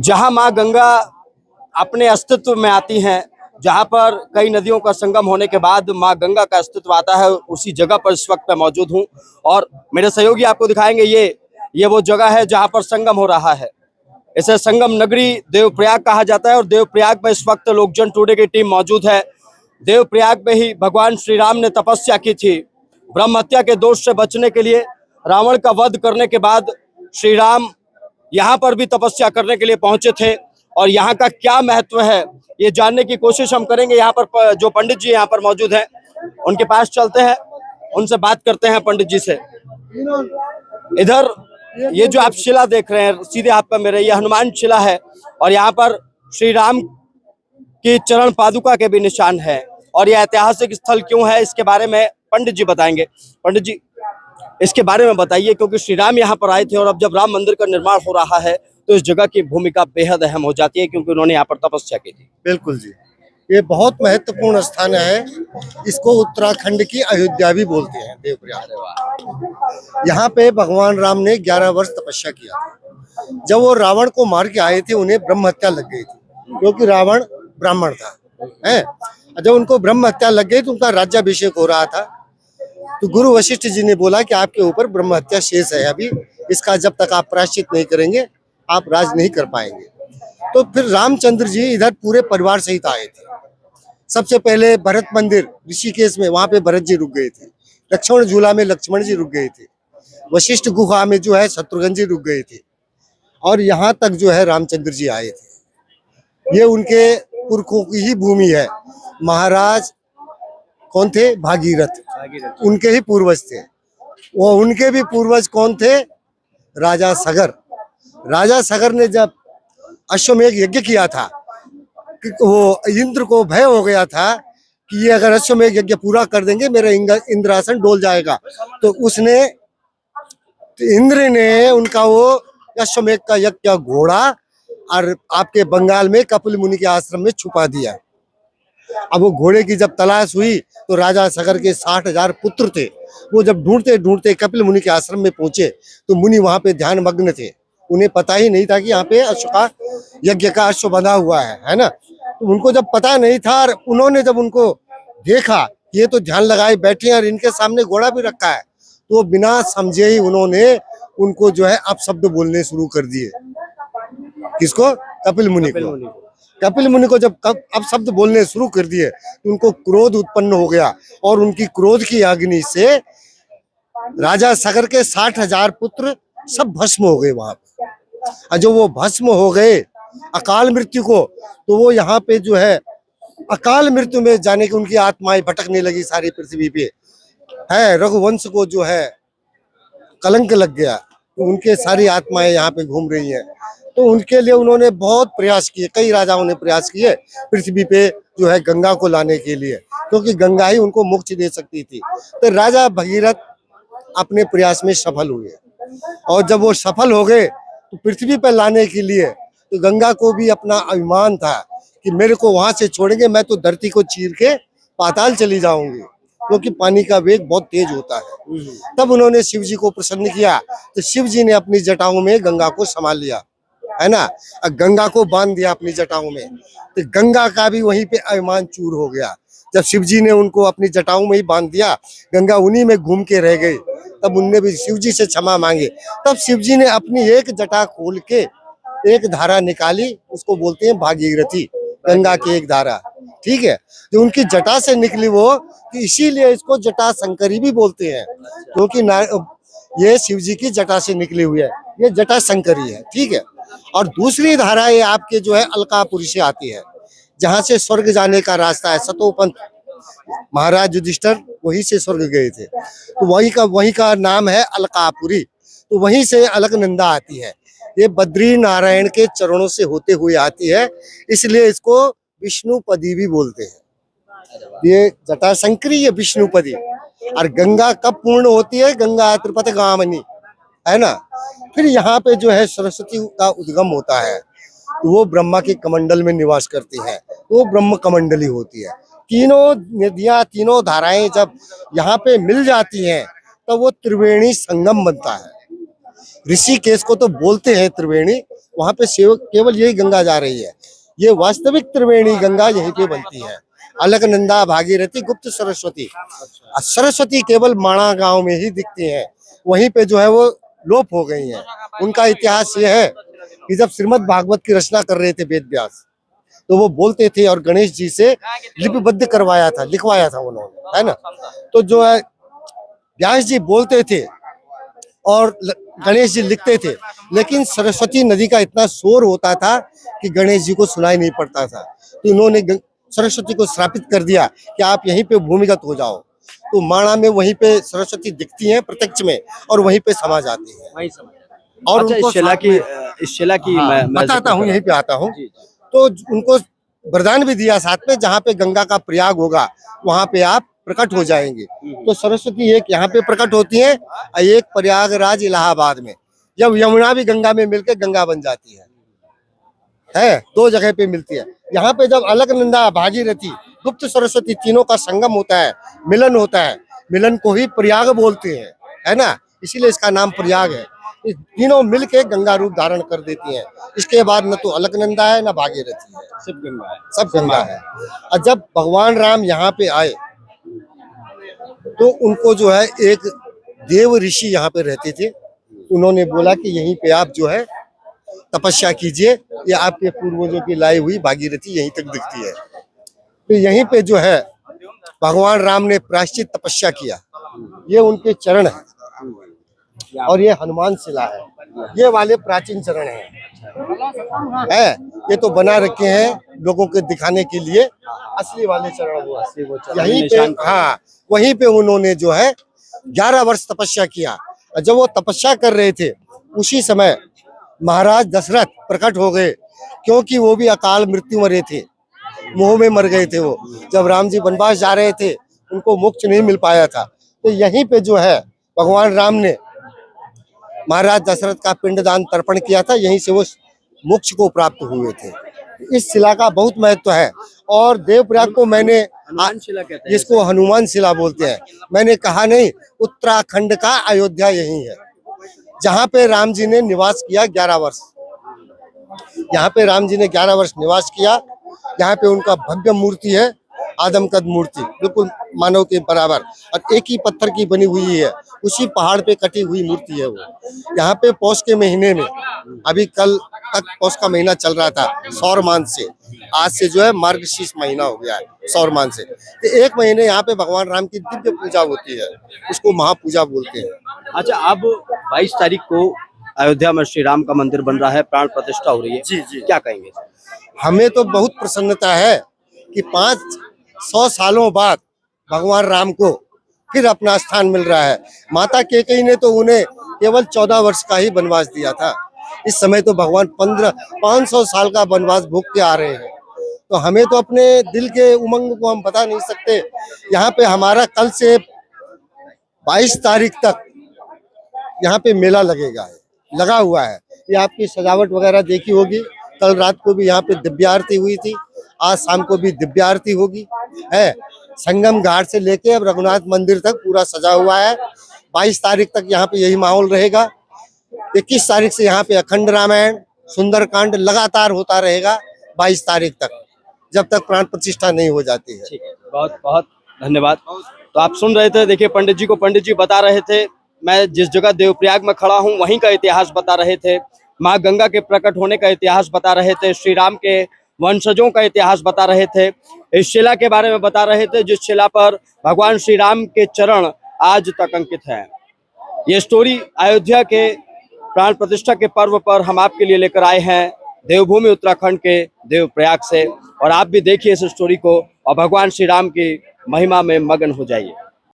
जहां मां गंगा अपने अस्तित्व में आती हैं, जहां पर कई नदियों का संगम होने के बाद मां गंगा का अस्तित्व आता है, उसी जगह पर इस वक्त मैं मौजूद हूं। और मेरे सहयोगी आपको दिखाएंगे ये वो जगह है जहां पर संगम हो रहा है। इसे संगम नगरी देवप्रयाग कहा जाता है और देवप्रयाग में इस वक्त लोकजन टुडे की टीम मौजूद है। देवप्रयाग में ही भगवान श्री राम ने तपस्या की थी। ब्रह्म हत्या के दोष से बचने के लिए रावण का वध करने के बाद श्री राम यहाँ पर भी तपस्या करने के लिए पहुंचे थे और यहाँ का क्या महत्व है ये जानने की कोशिश हम करेंगे। यहाँ पर जो पंडित जी यहाँ पर मौजूद हैं उनके पास चलते हैं, उनसे बात करते हैं पंडित जी से। इधर ये जो आप शिला देख रहे हैं सीधे हाथ पर मेरे, ये हनुमान शिला है और यहाँ पर श्री राम की चरण पादुका के भी निशान है। और यह ऐतिहासिक स्थल क्यों है इसके बारे में पंडित जी बताएंगे। पंडित जी, इसके बारे में बताइए, क्योंकि श्री राम यहाँ पर आए थे और अब जब राम मंदिर का निर्माण हो रहा है तो इस जगह की भूमिका बेहद अहम हो जाती है, क्योंकि उन्होंने यहाँ पर तपस्या की थी। बिल्कुल जी, ये बहुत महत्वपूर्ण स्थान है। इसको उत्तराखंड की अयोध्या भी बोलते हैं, देवप्रयाग। यहाँ पे भगवान राम ने 11 वर्ष तपस्या किया था। जब वो रावण को मार के आए थे उन्हें ब्रह्म हत्या लग गई थी, क्योंकि रावण ब्राह्मण था है। जब उनको ब्रह्म हत्या लग गई तो उनका राज्याभिषेक हो रहा था, तो गुरु वशिष्ठ जी ने बोला कि आपके ऊपर ब्रह्म हत्या शेष है, अभी इसका जब तक आप प्रायश्चित नहीं करेंगे आप राज नहीं कर पाएंगे। तो फिर रामचंद्र जी इधर पूरे परिवार सहित आए थे। सबसे पहले भरत मंदिर ऋषिकेश में, वहां पे भरत जी रुक गए थे। लक्ष्मण झूला में लक्ष्मण जी रुक गए थे। वशिष्ठ गुफा में जो है शत्रुघ्न जी रुक गए थे। और यहाँ तक जो है रामचंद्र जी आए थे। ये उनके पुरखों की ही भूमि है। महाराज कौन थे? भागीरथ, उनके ही पूर्वज थे। वो उनके भी पूर्वज कौन थे? राजा सगर। राजा सगर ने जब अश्वमेध यज्ञ किया था, वो इंद्र को भय हो गया था कि ये अगर अश्वमेध यज्ञ पूरा कर देंगे मेरा इंद्रासन डोल जाएगा। तो इंद्र ने उनका वो अश्वमेध का यज्ञ घोड़ा और आपके बंगाल में कपिल मुनि के आश्रम में छुपा दिया। अब वो घोड़े की जब तलाश हुई तो राजा सगर के 60,000 पुत्र थे। वो जब ढूंढते ढूंढते कपिल मुनि के आश्रम में पहुंचे तो मुनि वहां पे ध्यान मग्न थे। उन्हें पता ही नहीं था कि यहाँ पे अश्व का यज्ञ का अश्व बंधा हुआ है ना। तो उनको जब पता नहीं था और उन्होंने जब उनको देखा ये तो ध्यान लगाए बैठे हैं और इनके सामने घोड़ा भी रखा है, तो बिना समझे ही उन्होंने उनको जो है अपशब्द बोलने शुरू कर दिए। किसको? कपिल मुनि को। कपिल मुनि को जब अपशब्द बोलने शुरू कर दिए तो उनको क्रोध उत्पन्न हो गया और उनकी क्रोध की अग्नि से राजा सगर के 60,000 पुत्र सब भस्म हो गए वहां पे। और जो वो भस्म हो गए अकाल मृत्यु को, तो वो यहाँ पे जो है अकाल मृत्यु में जाने की उनकी आत्माएं भटकने लगी सारी पृथ्वी पे है। रघुवंश को जो है कलंक लग गया, तो उनके सारी आत्माएं यहाँ पे घूम रही हैं। तो उनके लिए उन्होंने बहुत प्रयास किए, कई राजाओं ने प्रयास किए पृथ्वी पे जो है गंगा को लाने के लिए, क्योंकि गंगा ही उनको मोक्ष दे सकती थी। तो राजा भगीरथ अपने प्रयास में सफल हुए और जब वो सफल हो गए तो पृथ्वी पर लाने के लिए तो गंगा को भी अपना अभिमान था कि मेरे को वहां से छोड़ेंगे मैं तो धरती को चीर के पाताल चली जाऊंगी, क्योंकि पानी का वेग बहुत तेज होता है। तब उन्होंने शिव जी को प्रसन्न किया तो शिव जी ने अपनी जटाओं में गंगा को संभाल लिया है ना, गंगा को बांध दिया अपनी जटाओं में। तो गंगा का भी वहीं पे अभिमान चूर हो गया। जब शिव जी ने उनको अपनी जटाओं में ही बांध दिया, गंगा उन्हीं में घूम के रह गई। तब उनने भी शिव जी से क्षमा मांगे। तब शिव जी ने अपनी एक जटा खोल के एक धारा निकाली, उसको बोलते हैं भागीरथी, गंगा की एक धारा। ठीक है, जो उनकी जटा से निकली वो, तो इसीलिए इसको जटा शंकरी भी बोलते हैं, क्योंकि ये शिव जी की जटा से निकली हुई है, ये जटा शंकरी है। ठीक है, और दूसरी धारा ये आपके जो है अलकापुरी से आती है, जहां से स्वर्ग जाने का रास्ता है। सतोपंथ महाराज युधिष्ठिर वहीं से स्वर्ग गए थे, तो वहीं का नाम है अलकापुरी। तो वहीं से अलकनंदा आती है। ये बद्री नारायण के चरणों से होते हुए आती है, इसलिए इसको विष्णुपदी भी बोलते हैं। ये जटा शंकरी है विष्णुपदी। और गंगा कब पूर्ण होती है? गंगा त्रिपथ गामिनी है ना। फिर यहाँ पे जो है सरस्वती का उद्गम होता है, तो वो ब्रह्मा के कमंडल में निवास करती है, वो ब्रह्म कमंडली होती है। तीनों नदियां, तीनों धाराएं जब यहाँ पे मिल जाती हैं तब वो त्रिवेणी संगम बनता है। ऋषिकेश को तो बोलते हैं त्रिवेणी, वहां पे केवल यही गंगा जा रही है। ये वास्तविक त्रिवेणी गंगा यहीं पे बनती है। अलकनंदा, भागीरथी, गुप्त सरस्वती। सरस्वती केवल माणा गांव में ही दिखती हैं, वहीं पे जो है वो लोप हो गई हैं। उनका इतिहास ये है कि जब श्रीमद् भागवत की रचना कर रहे थे वेद व्यास, तो वो बोलते थे और गणेश जी से लिपिबद्ध करवाया था, लिखवाया था उन्होंने, है ना। तो जो है व्यास जी बोलते थे और गणेश जी लिखते थे, लेकिन सरस्वती नदी का इतना शोर होता था कि गणेश जी को सुनाई नहीं पड़ता था। तो इन्होंने सरस्वती को श्रापित कर दिया कि आप यहीं पे भूमिगत हो जाओ। तो माणा में वहीं पे सरस्वती दिखती हैं प्रत्यक्ष में और वहीं पे समा जाती है। वही समझ। और अच्छा, उनको इस शिला की हाँ, मैं बताता हूँ, यहीं पे आता हूँ। जी, जी। तो उनको वरदान भी दिया साथ में, जहाँ पे गंगा का प्रयाग होगा वहां पे आप प्रकट हो जाएंगे। तो सरस्वती एक यहाँ पे प्रकट होती है और एक प्रयागराज इलाहाबाद में, जब यमुना भी गंगा में मिलकर गंगा बन जाती है। दो जगह पे मिलती है। यहाँ पे जब अलकनंदा, भागीरथी, गुप्त सरस्वती तीनों का संगम होता है, मिलन होता है, मिलन को ही प्रयाग बोलते हैं, है ना, इसीलिए इसका नाम प्रयाग है। ये तीनों मिलके गंगा रूप धारण कर देती हैं। इसके बाद न तो अलकनंदा है न भागीरथी है, सब गंगा है। सब गंगा है। और जब भगवान राम यहाँ पे आए तो उनको जो है एक देव ऋषि यहाँ पे रहते थे, उन्होंने बोला कि यहीं पे आप जो है तपस्या कीजिए, ये आपके पूर्वजों की लाई हुई भागीरथी यहीं तक दिखती है। तो यहीं पे जो है भगवान राम ने प्रायश्चित तपस्या किया। ये उनके चरण है और ये हनुमान शिला है। ये वाले प्राचीन चरण है। ये तो बना रखे हैं लोगों के दिखाने के लिए, असली वाले चरण वो है। यहीं पे, हाँ, वहीं पे उन्होंने जो है 11 वर्ष तपस्या किया। और जब वो तपस्या कर रहे थे उसी समय महाराज दशरथ प्रकट हो गए, क्योंकि वो भी अकाल मृत्यु मरे थे, मोह में मर गए थे। वो जब राम जी वनवास जा रहे थे उनको मोक्ष नहीं मिल पाया था। तो यहीं पे जो है भगवान राम ने महाराज दशरथ का पिंडदान तर्पण किया था, यहीं से वो मोक्ष को प्राप्त हुए थे। इस शिला का बहुत महत्व है। और देवप्रयाग को मैंने, शिला कहते हैं, जिसको हनुमान शिला बोलते हैं, मैंने कहा नहीं, उत्तराखंड का अयोध्या यही है, जहाँ पे राम जी ने निवास किया 11 वर्ष। यहाँ पे राम जी ने 11 वर्ष निवास किया। यहाँ पे उनका भव्य मूर्ति है, आदमकद मूर्ति, बिल्कुल मानव के बराबर, और एक ही पत्थर की बनी हुई है, उसी पहाड़ पे कटी हुई मूर्ति है वो। यहाँ पे पौष के महीने में, अभी कल तक पौष का महीना चल रहा था सौर मान से, आज से जो है मार्गशीर्ष महीना हो गया है सौर मान से। तो एक महीने यहाँ पे भगवान राम की दिव्य पूजा होती है, उसको महापूजा बोलते हैं। अच्छा, अब 22 तारीख को अयोध्या में श्री राम का मंदिर बन रहा है, प्राण प्रतिष्ठा हो रही है। जी जी, क्या कहेंगे? हमें तो बहुत प्रसन्नता है कि 500 सालों बाद भगवान राम को फिर अपना स्थान मिल रहा है। माता कैकेयी ने तो उन्हें केवल 14 वर्ष का ही वनवास दिया था। इस समय तो भगवान 500 साल का वनवास भोग के आ रहे हैं। तो हमें तो अपने दिल के उमंग को हम बता नहीं सकते। यहाँ पे हमारा कल से 22 तारीख तक यहाँ पे मेला लगा हुआ है। ये आपकी सजावट वगैरह देखी होगी। कल रात को भी यहाँ पे दिव्य आरती हुई थी, आज शाम को भी दिव्य आरती होगी। है संगम घाट से लेके अब रघुनाथ मंदिर तक पूरा सजा हुआ है। 22 तारीख तक यहाँ पे यही माहौल रहेगा। 21 तारीख से यहाँ पे अखंड रामायण, सुंदरकांड लगातार होता रहेगा 22 तारीख तक, जब तक प्राण प्रतिष्ठा नहीं हो जाती है। ठीक है, बहुत बहुत धन्यवाद। तो आप सुन रहे थे, देखिए पंडित जी बता रहे थे, मैं जिस जगह देवप्रयाग में खड़ा हूँ वहीं का इतिहास बता रहे थे, माँ गंगा के प्रकट होने का इतिहास बता रहे थे, श्री राम के वंशजों का इतिहास बता रहे थे, इस शिला के बारे में बता रहे थे जिस शिला पर भगवान श्री राम के चरण आज तक अंकित हैं। ये स्टोरी अयोध्या के प्राण प्रतिष्ठा के पर्व पर हम आपके लिए लेकर आए हैं देवभूमि उत्तराखंड के देवप्रयाग से। और आप भी देखिए इस स्टोरी को और भगवान श्री राम की महिमा में मगन हो जाइए।